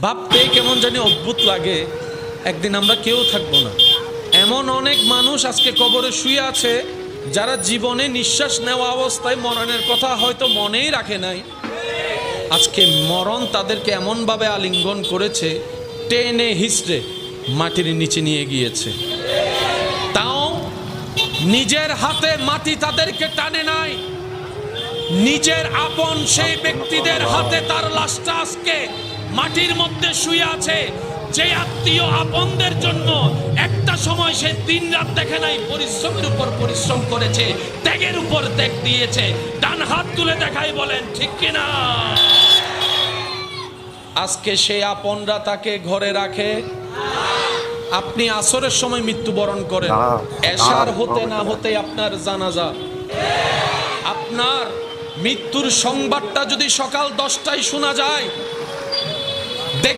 ভাবতে কেমন জানি অদ্ভুত লাগে, একদিন আমরা কেউ থাকবো না। এমন অনেক মানুষ আজকে কবরে শুয়ে আছে যারা জীবনে নিঃশ্বাস নেওয়া অবস্থায় মরণের কথা হয়তো মনেই রাখে নাই। আজকে মরণ তাদেরকে এমনভাবে আলিঙ্গন করেছে, টেনে হিস্ট্রে মাটির নিচে নিয়ে গিয়েছে। তাও নিজের হাতে মাটি তাদেরকে টানে নাই, নিজের আপন সেই ব্যক্তিদের হাতে তার লাশটা আজকে মাটির মধ্যে শুয়ে আছে। যে আত্মীয় আপনদের জন্য একটা সময় সে দিন রাত দেখে নাই, পরিশ্রমের উপর পরিশ্রম করেছে, ত্যাগের উপর ত্যাগ দিয়েছে, ডান হাত তুলে দেখাই বলেন ঠিক কিনা। আজকে সেই আপনরা তাকে ঘরে রাখে। আপনি আসরের সময় মৃত্যুবরণ করেন, এশার হতে না হতে আপনার জানাজা। আপনার মৃত্যুর সংবাদটা যদি সকাল 10টায় শোনা যায়,